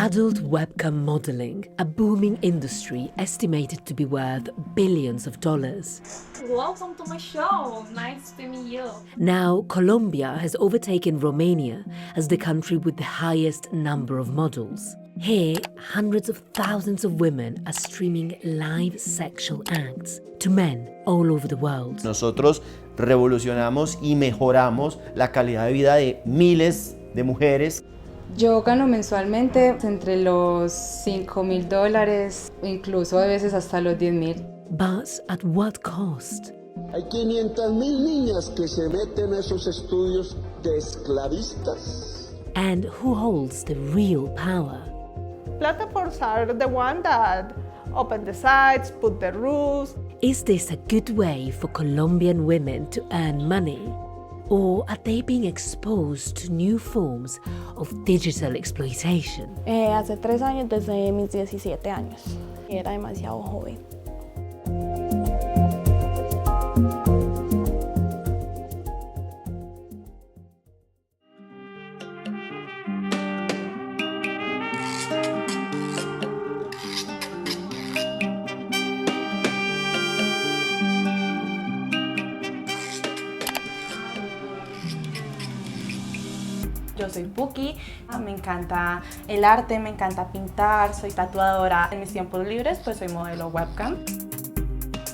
Adult webcam modeling, a booming industry estimated to be worth billions of dollars. Welcome to my show. Nice to meet you. Now, Colombia has overtaken Romania as the country with the highest number of models. Here, hundreds of thousands of women are streaming live sexual acts to men all over the world. Nosotros revolucionamos y mejoramos la calidad de vida de miles de mujeres. Yo gano mensualmente entre los $5,000, incluso a veces hasta los $10,000. But at what cost? Hay 500,000 niñas que se meten a esos estudios de esclavistas. And who holds the real power? Platforms are the one that open the sites, put the rules. Is this a good way for Colombian women to earn money? Or are they being exposed to new forms of digital exploitation? Hace 3 años, desde mis 17 años. Era demasiado joven. Yo soy Pooky, me encanta el arte, me encanta pintar, soy tatuadora. En mis tiempos libres pues soy modelo webcam.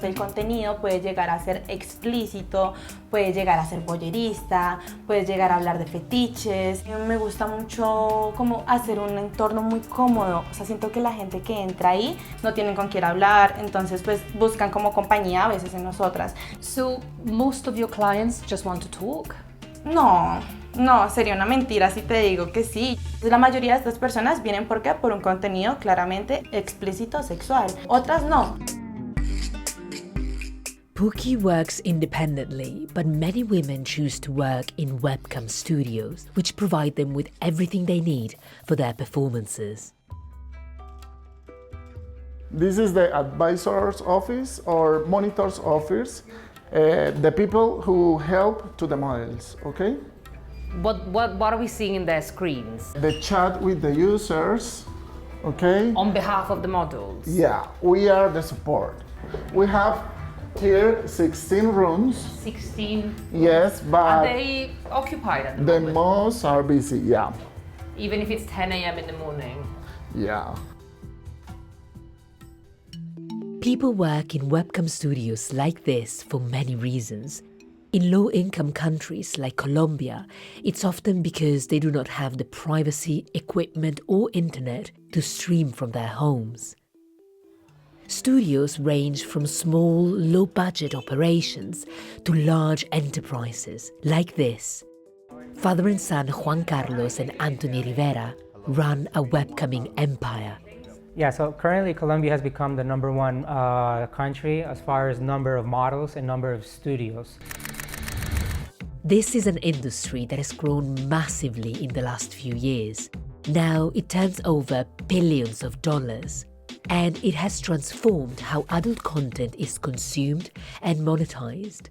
El contenido puede llegar a ser explícito, puede llegar a ser voyerista, puede llegar a hablar de fetiches. Me gusta mucho como hacer un entorno muy cómodo, o sea, siento que la gente que entra ahí no tienen con quién hablar, entonces pues buscan como compañía a veces en nosotras. So, most of your clients just want to talk? No, sería una mentira si te digo que sí. La mayoría de estas personas vienen por un contenido claramente explícito sexual, otras no. Pooky works independently, but many women choose to work in webcam studios, which provide them with everything they need for their performances. This is the advisor's office or monitor's office, the people who help to the models, okay? What are we seeing in their screens? The chat with the users, okay? On behalf of the models? Yeah, we are the support. We have here 16 rooms. 16? Yes, but Are they occupied at the moment? most are busy, yeah. Even if it's 10 a.m. in the morning? Yeah. People work in webcam studios like this for many reasons. In low-income countries like Colombia, it's often because they do not have the privacy, equipment or internet to stream from their homes. Studios range from small, low-budget operations to large enterprises like this. Father and son Juan Carlos and Anthony Rivera run a webcamming empire. Yeah, so currently Colombia has become the #1 country as far as number of models and number of studios. This is an industry that has grown massively in the last few years. Now it turns over billions of dollars, and it has transformed how adult content is consumed and monetized.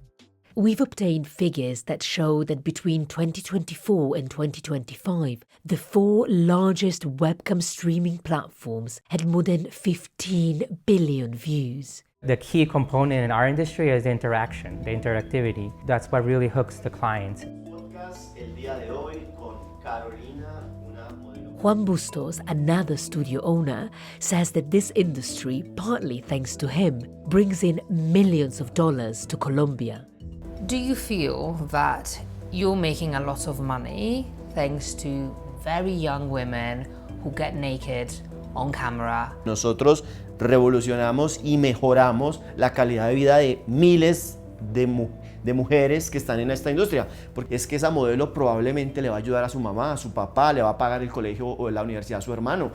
We've obtained figures that show that between 2024 and 2025, the 4 largest webcam streaming platforms had more than 15 billion views. The key component in our industry is the interaction, the interactivity. That's what really hooks the client. Juan Bustos, another studio owner, says that this industry, partly thanks to him, brings in millions of dollars to Colombia. Do you feel that you're making a lot of money thanks to very young women who get naked on camera? Nosotros revolucionamos y mejoramos la calidad de vida de miles de mujeres que están en esta industria, porque es que esa modelo probablemente le va a ayudar a su mamá, a su papá, le va a pagar el colegio o la universidad a su hermano.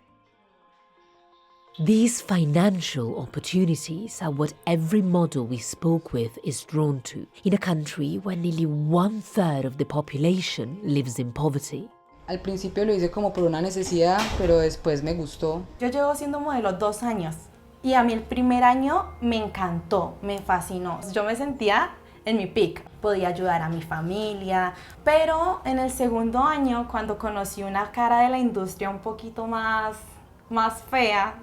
These financial opportunities are what every model we spoke with is drawn to in a country where nearly 1/3 of the population lives in poverty. Al principio lo hice como por una necesidad, pero después me gustó. Yo llevo siendo modelo 2 años y a mí el primer año me encantó, me fascinó. Yo me sentía en mi peak. Podía ayudar a mi familia, pero en el segundo año, cuando conocí una cara de la industria un poquito más fea,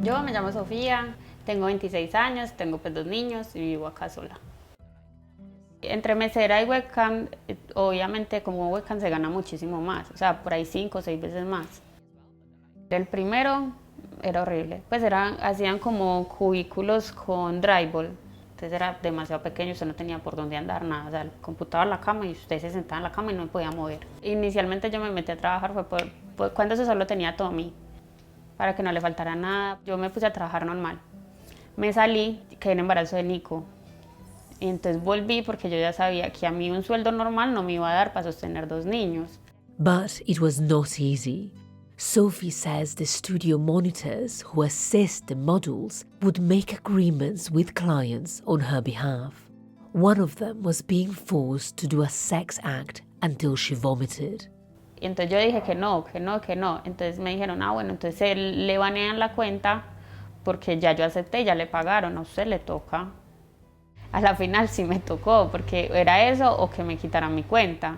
Yo me llamo Sofía, tengo 26 años, tengo pues 2 niños y vivo acá sola. Entre mesera y webcam, obviamente como webcam se gana muchísimo más, o sea, por ahí 5 o 6 veces más. El primero era horrible, pues hacían como cubículos con drywall, entonces era demasiado pequeño, usted no tenía por dónde andar, nada, o sea, el computador en la cama y usted se sentaba en la cama y no me podía mover. Inicialmente yo me metí a trabajar fue cuando eso solo tenía Tommy, para que no le faltara nada. Yo me puse a trabajar normal. Me salí, quedé en embarazo de Nico. Y entonces volví porque yo ya sabía que a mí un sueldo normal no me iba a dar para sostener 2 niños. But it was not easy. Sophie says the studio monitors who assist the models would make agreements with clients on her behalf. One of them was being forced to do a sex act until she vomited. Y entonces yo dije que no. Entonces me dijeron, bueno, entonces le banean la cuenta porque ya yo acepté, ya le pagaron, a usted le toca. A la final sí me tocó, porque era eso o que me quitaran mi cuenta.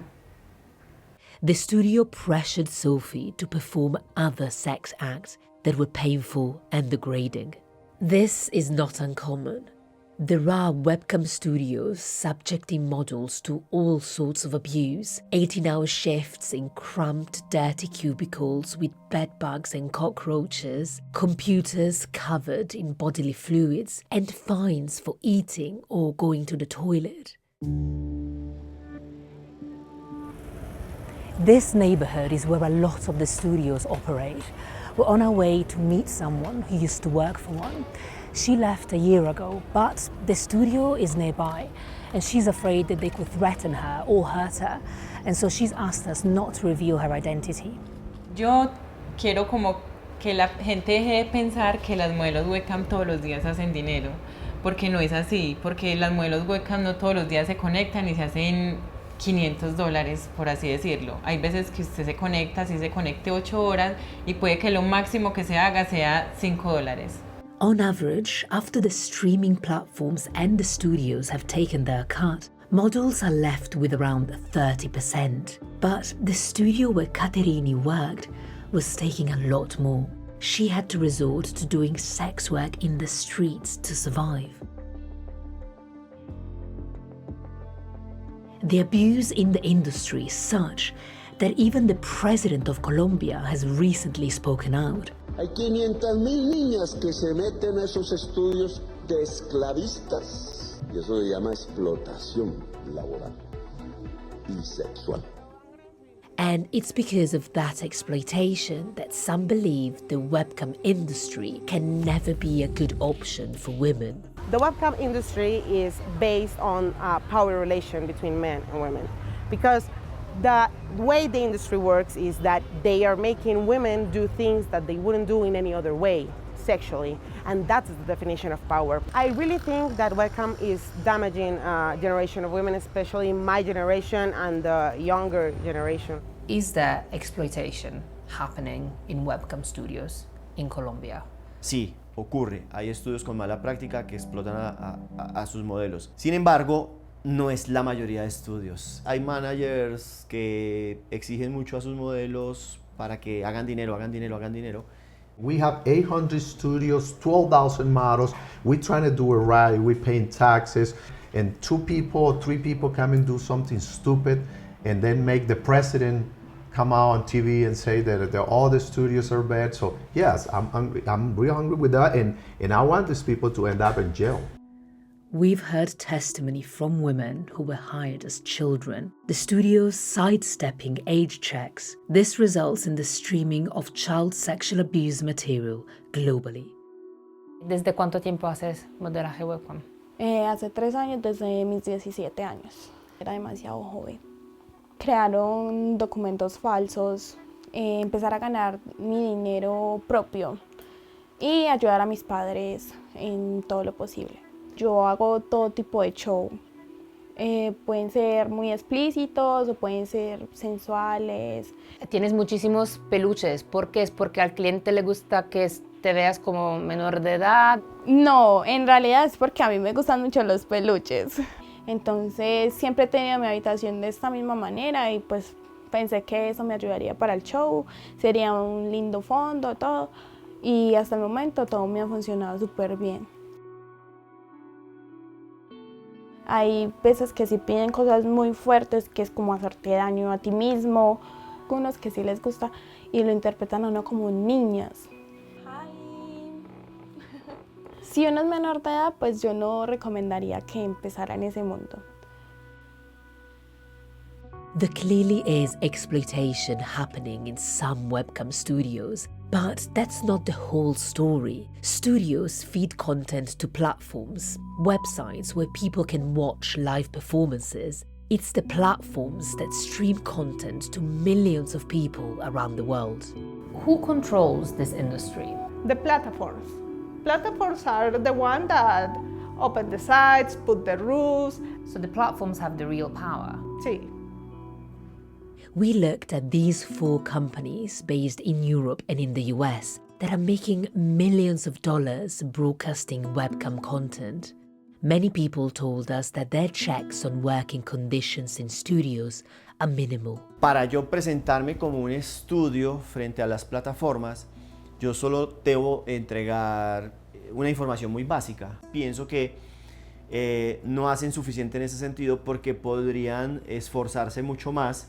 The studio pressured Sophie to perform other sex acts that were painful and degrading. This is not uncommon. There are webcam studios subjecting models to all sorts of abuse, 18-hour shifts in cramped, dirty cubicles with bedbugs and cockroaches, computers covered in bodily fluids, and fines for eating or going to the toilet. This neighborhood is where a lot of the studios operate. We're on our way to meet someone who used to work for one. She left a year ago, but the studio is nearby and she's afraid that they could threaten her or hurt her, and so she's asked us not to reveal her identity. Yo quiero como que la gente deje de pensar que las modelos webcam todos los días hacen dinero, porque no es así, porque las modelos webcam no todos los días se conectan y se hacen $500, por así decirlo. Hay veces que usted se conecta, si se conecte 8 horas y puede que lo máximo que se haga sea $5. On average, after the streaming platforms and the studios have taken their cut, models are left with around 30%. But the studio where Caterini worked was taking a lot more. She had to resort to doing sex work in the streets to survive. The abuse in the industry is such that even the president of Colombia has recently spoken out. Hay 500.000 niñas que se meten a esos estudios de esclavistas y eso se llama explotación laboral y sexual. And it's because of that exploitation that some believe the webcam industry can never be a good option for women. The webcam industry is based on a power relation between men and women, because the way the industry works is that they are making women do things that they wouldn't do in any other way, sexually, and that's the definition of power. I really think that webcam is damaging a generation of women, especially my generation and the younger generation. Is there exploitation happening in webcam studios in Colombia? Sí, ocurre. Hay estudios con mala práctica que explotan a sus modelos. Sin embargo, no es la mayoría de estudios. Hay managers que exigen mucho a sus modelos para que hagan dinero. We have 800 studios, 12,000 models. We're trying to do it right. We're paying taxes. And 2 people or 3 people come and do something stupid and then make the president come out on TV and say that all the studios are bad. So yes, I'm real hungry with that. And I want these people to end up in jail. We've heard testimony from women who were hired as children, the studios sidestepping age checks. This results in the streaming of child sexual abuse material globally. ¿Desde cuánto tiempo haces modelaje webcam? Hace 3 años, desde mis 17 años. Era demasiado joven. Crearon documentos falsos, empezar a ganar mi dinero propio y ayudar a mis padres en todo lo posible. Yo hago todo tipo de show, Pueden ser muy explícitos o pueden ser sensuales. Tienes muchísimos peluches. ¿Por qué? ¿Es porque al cliente le gusta que te veas como menor de edad? No, en realidad es porque a mí me gustan mucho los peluches. Entonces siempre he tenido mi habitación de esta misma manera y pues pensé que eso me ayudaría para el show, sería un lindo fondo, todo. Y hasta el momento todo me ha funcionado súper bien. Hay veces que sí piden cosas muy fuertes, que es como hacerte daño a ti mismo. Unos que sí les gusta y lo interpretan a uno como niñas. Si uno es menor de edad, pues yo no recomendaría que empezara en ese mundo. There clearly is exploitation happening in some webcam studios, but that's not the whole story. Studios feed content to platforms, websites where people can watch live performances. It's the platforms that stream content to millions of people around the world. Who controls this industry? The platforms. Platforms are the one that open the sites, put the rules. So the platforms have the real power? Sí. We looked at these 4 companies based in Europe and in the US that are making millions of dollars broadcasting webcam content. Many people told us that their checks on working conditions in studios are minimal. Para yo presentarme como un estudio frente a las plataformas, yo solo debo entregar una información muy básica. Pienso que no hacen suficiente en ese sentido porque podrían esforzarse mucho más.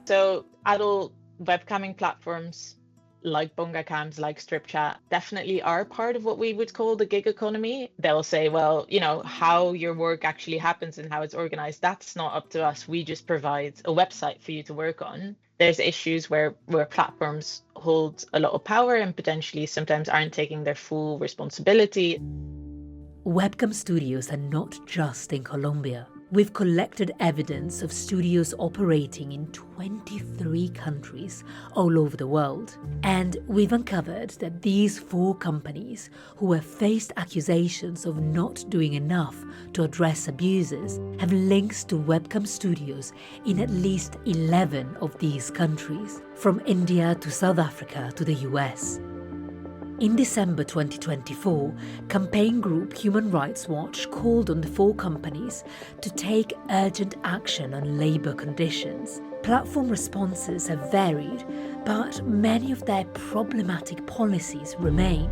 So adult webcamming platforms like BongaCams, like StripChat, definitely are part of what we would call the gig economy. They'll say, well, you know, how your work actually happens and how it's organized, that's not up to us. We just provide a website for you to work on. There's issues where platforms hold a lot of power and potentially sometimes aren't taking their full responsibility. Webcam studios are not just in Colombia. We've collected evidence of studios operating in 23 countries all over the world. And we've uncovered that these 4 companies who have faced accusations of not doing enough to address abuses have links to webcam studios in at least 11 of these countries, from India to South Africa to the US. In December 2024, campaign group Human Rights Watch called on the 4 companies to take urgent action on labour conditions. Platform responses have varied, but many of their problematic policies remain.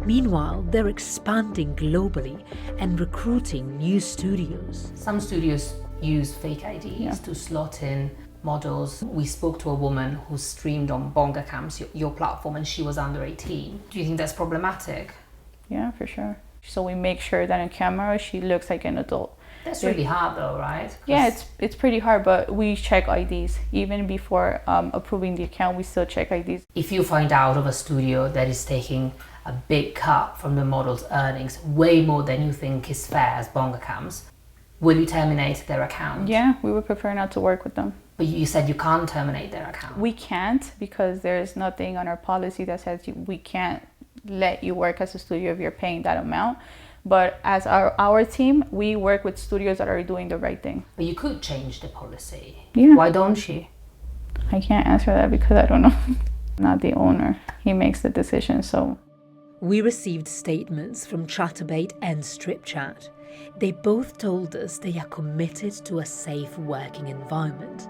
Meanwhile, they're expanding globally and recruiting new studios. Some studios use fake IDs to slot in models. We spoke to a woman who streamed on BongaCams, your platform, and she was under 18. Do you think that's problematic? Yeah, for sure. So we make sure that on camera she looks like an adult. That's really hard though, right? Yeah, it's pretty hard, but we check IDs. Even before approving the account, we still check IDs. If you find out of a studio that is taking a big cut from the model's earnings, way more than you think is fair as BongaCams, will you terminate their account? Yeah, we would prefer not to work with them. But you said you can't terminate their account. We can't, because there's nothing on our policy that says we can't let you work as a studio if you're paying that amount. But as our team, we work with studios that are doing the right thing. But you could change the policy. Yeah. Why don't you? I can't answer that because I don't know. I'm not the owner. He makes the decision, so. We received statements from Chatterbait and StripChat. They both told us they are committed to a safe working environment.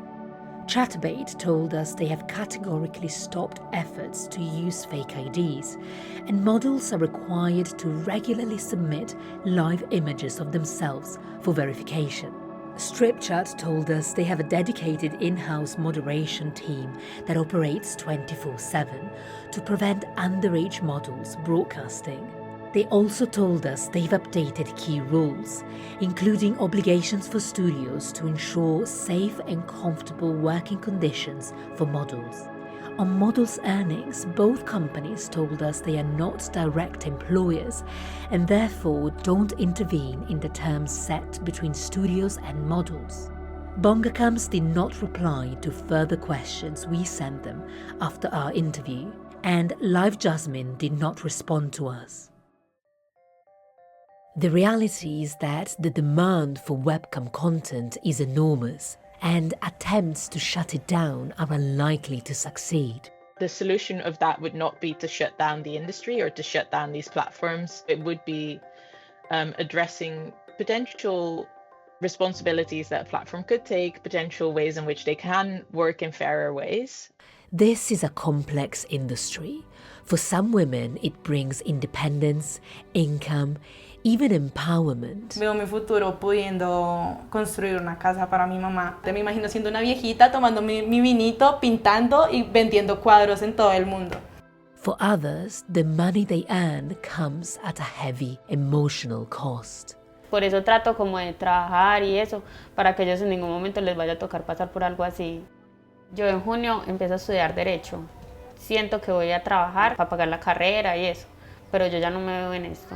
Chatterbait told us they have categorically stopped efforts to use fake IDs, and models are required to regularly submit live images of themselves for verification. StripChat told us they have a dedicated in-house moderation team that operates 24/7 to prevent underage models broadcasting. They also told us they've updated key rules, including obligations for studios to ensure safe and comfortable working conditions for models. On models' earnings, both companies told us they are not direct employers and therefore don't intervene in the terms set between studios and models. BongaCams did not reply to further questions we sent them after our interview, and Live Jasmine did not respond to us. The reality is that the demand for webcam content is enormous, and attempts to shut it down are unlikely to succeed. The solution of that would not be to shut down the industry or to shut down these platforms. It would be addressing potential responsibilities that a platform could take, potential ways in which they can work in fairer ways. This is a complex industry. For some women, it brings independence, income, even empowerment. Veo mi futuro pudiendo construir una casa para mi mamá. Me imagino siendo una viejita tomando mi vinito, pintando y vendiendo cuadros en todo el mundo. For others, the money they earn comes at a heavy emotional cost. Por eso trato como de trabajar y eso, para que ellos en ningún momento les vaya a tocar pasar por algo así. Yo en junio empiezo a estudiar Derecho. Siento que voy a trabajar para pagar la carrera y eso, pero yo ya no me veo en esto.